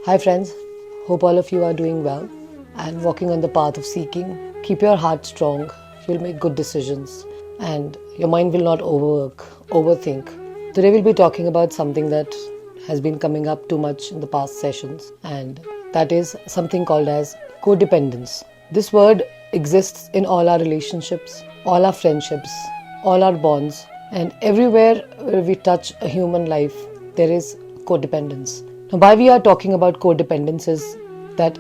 Hi friends, hope all of you are doing well and walking on the path of seeking. Keep your heart strong, you'll make good decisions and your mind will not overthink. Today we'll be talking about something that has been coming up too much in the past sessions, and that is something called as codependence. This word exists in all our relationships, all our friendships, all our bonds, and everywhere where we touch a human life, there is codependence. Now, why we are talking about codependence is that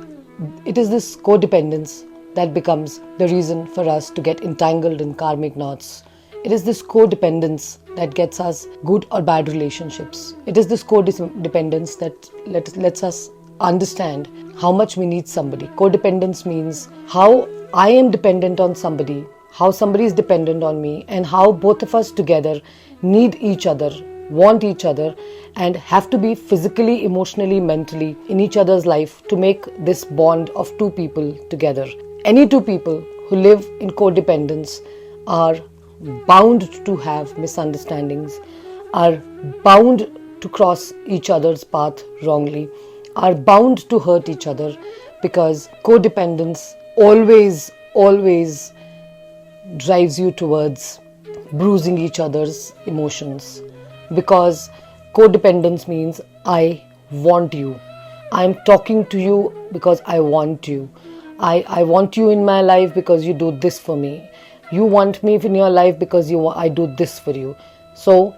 it is this codependence that becomes the reason for us to get entangled in karmic knots. It is this codependence that gets us good or bad relationships. It is this codependence that lets us understand how much we need somebody. Codependence means how I am dependent on somebody, how somebody is dependent on me, and how both of us together need each other, want each other, and have to be physically, emotionally, mentally in each other's life to make this bond of two people together. Any two people who live in codependence are bound to have misunderstandings, are bound to cross each other's path wrongly, are bound to hurt each other, because codependence always drives you towards bruising each other's emotions. Because codependence means I want you. I'm talking to you because I want you. I want you in my life because you do this for me. You want me in your life because I do this for you. So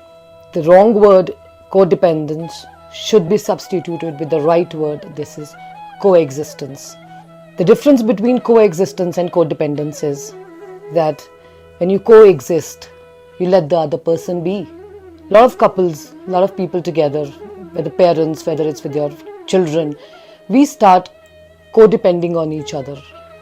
the wrong word codependence should be substituted with the right word. This is coexistence. The difference between coexistence and codependence is that when you coexist, you let the other person be. A lot of couples, a lot of people together, whether parents, whether it's with your children, we start codepending on each other,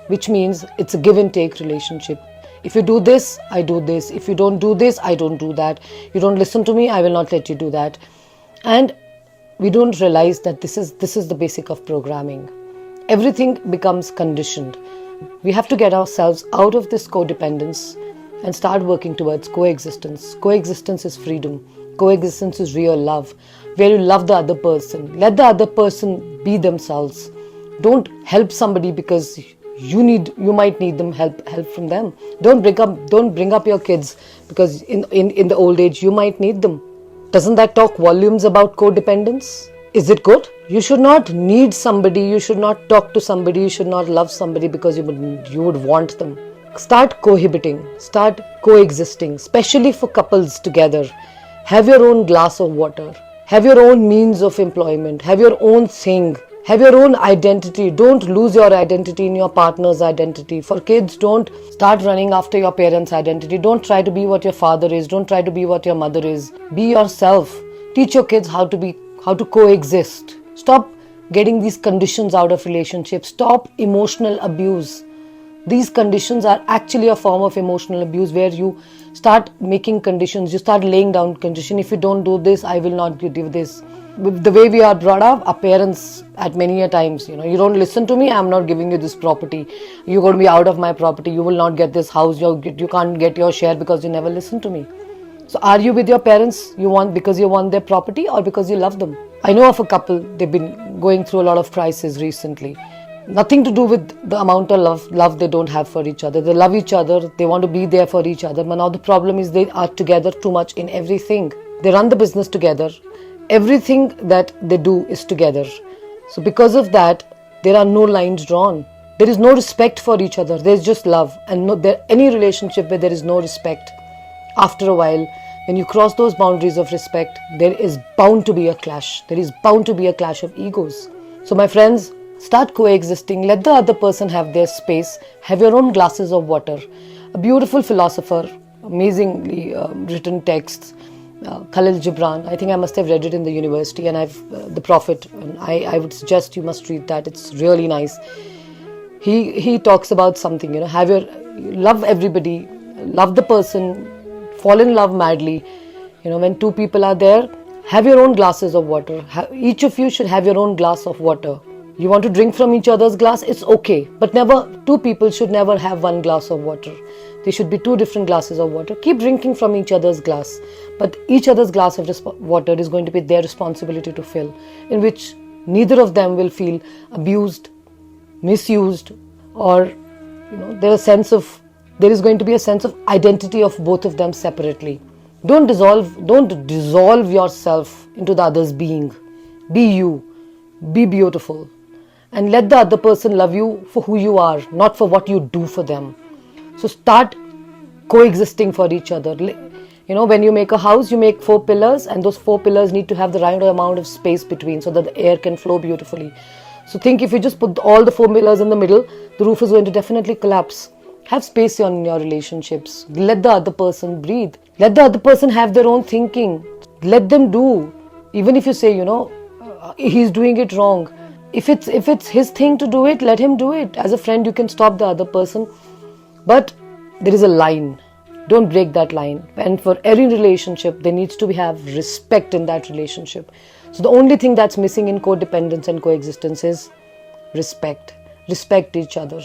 which means it's a give and take relationship. If you do this, I do this. If you don't do this, I don't do that. You don't listen to me, I will not let you do that. And we don't realize that this is the basic of programming. Everything becomes conditioned. We have to get ourselves out of this codependence and start working towards coexistence. Coexistence is freedom. Coexistence is real love, where you love the other person. Let the other person be themselves. Don't help somebody because you might need them help from them. Don't bring up your kids because in the old age you might need them. Doesn't that talk volumes about codependence? Is it good? You should not need somebody, you should not talk to somebody, you should not love somebody because you would want them. Start cohabiting, start coexisting, especially for couples together. Have your own glass of water, have your own means of employment, have your own thing, have your own identity. Don't lose your identity in your partner's identity. For kids, don't start running after your parents' identity. Don't try to be what your father is, don't try to be what your mother is. Be yourself. Teach your kids how to coexist. Stop getting these conditions out of relationships. Stop emotional abuse. These conditions are actually a form of emotional abuse, where you start making conditions, you start laying down conditions. If you don't do this, I will not do this. The way we are brought up, our parents at many a times, you don't listen to me, I'm not giving you this property. You're going to be out of my property. You will not get this house. You can't get your share because you never listen to me. So are you with your parents because you want their property or because you love them? I know of a couple, they've been going through a lot of crisis recently. Nothing to do with the amount of love they don't have for each other. They love each other, they want to be there for each other. But now the problem is they are together too much in everything. They run the business together. Everything that they do is together. So because of that, there are no lines drawn. There is no respect for each other. There's just love. And any relationship where there is no respect, after a while, when you cross those boundaries of respect, there is bound to be a clash. There is bound to be a clash of egos. So my friends, start coexisting. Let the other person have their space. Have your own glasses of water. A beautiful philosopher, amazingly written texts, Khalil Gibran. I think I must have read it in the university, and The Prophet. And I would suggest you must read that. It's really nice. He talks about something. Love everybody, love the person, fall in love madly. When two people are there, have your own glasses of water. Each of you should have your own glass of water. You want to drink from each other's glass, it's okay. But two people should never have one glass of water. There should be two different glasses of water. Keep drinking from each other's glass. but each other's glass of water is going to be their responsibility to fill, in which neither of them will feel abused, misused, or there is going to be a sense of identity of both of them separately. Don't dissolve yourself into the other's being. Be you, be beautiful, and let the other person love you for who you are, not for what you do for them. So start coexisting for each other. When you make a house, you make 4 pillars, and those 4 pillars need to have the right amount of space between so that the air can flow beautifully. So think, if you just put all the 4 pillars in the middle, the roof is going to definitely collapse. Have space in your relationships. Let the other person breathe. Let the other person have their own thinking. Let them do. Even if you say, he's doing it wrong. If it's his thing to do it, let him do it. As a friend, you can stop the other person. But there is a line. Don't break that line. And for every relationship, there needs to have respect in that relationship. So the only thing that's missing in codependence and coexistence is respect. Respect each other.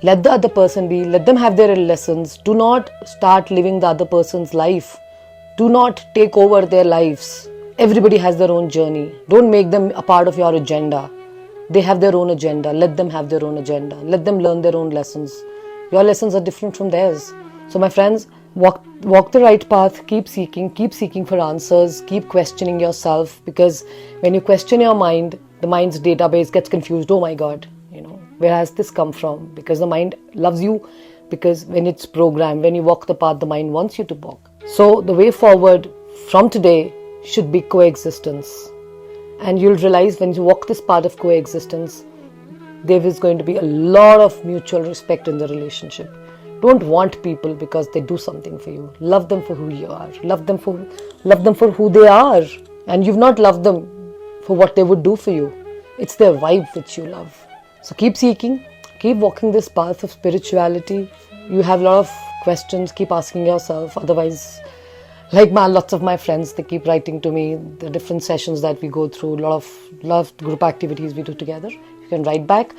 Let the other person be. Let them have their lessons. Do not start living the other person's life. Do not take over their lives. Everybody has their own journey. Don't make them a part of your agenda. They have their own agenda. Let them have their own agenda. Let them learn their own lessons. Your lessons are different from theirs. So my friends, walk the right path. Keep seeking for answers. Keep questioning yourself, because when you question your mind, the mind's database gets confused. Oh my God, where has this come from? Because the mind loves you, because when it's programmed, when you walk the path the mind wants you to walk. So the way forward from today should be coexistence. And you'll realize when you walk this path of coexistence, there is going to be a lot of mutual respect in the relationship. Don't want people because they do something for you. Love them for who you are. Love them for who they are. And you've not loved them for what they would do for you. It's their vibe which you love. So keep seeking, keep walking this path of spirituality. You have a lot of questions, keep asking yourself. Otherwise, lots of my friends, they keep writing to me, the different sessions that we go through, a lot of group activities we do together. You can write back.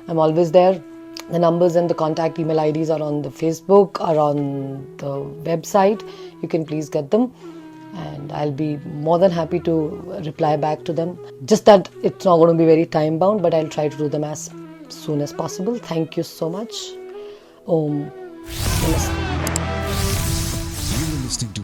I'm always there. The numbers and the contact email IDs are on the Facebook, are on the website. You can please get them, and I'll be more than happy to reply back to them. Just that it's not going to be very time bound, but I'll try to do them as soon as possible. Thank you so much. Om Namaste. You are listening to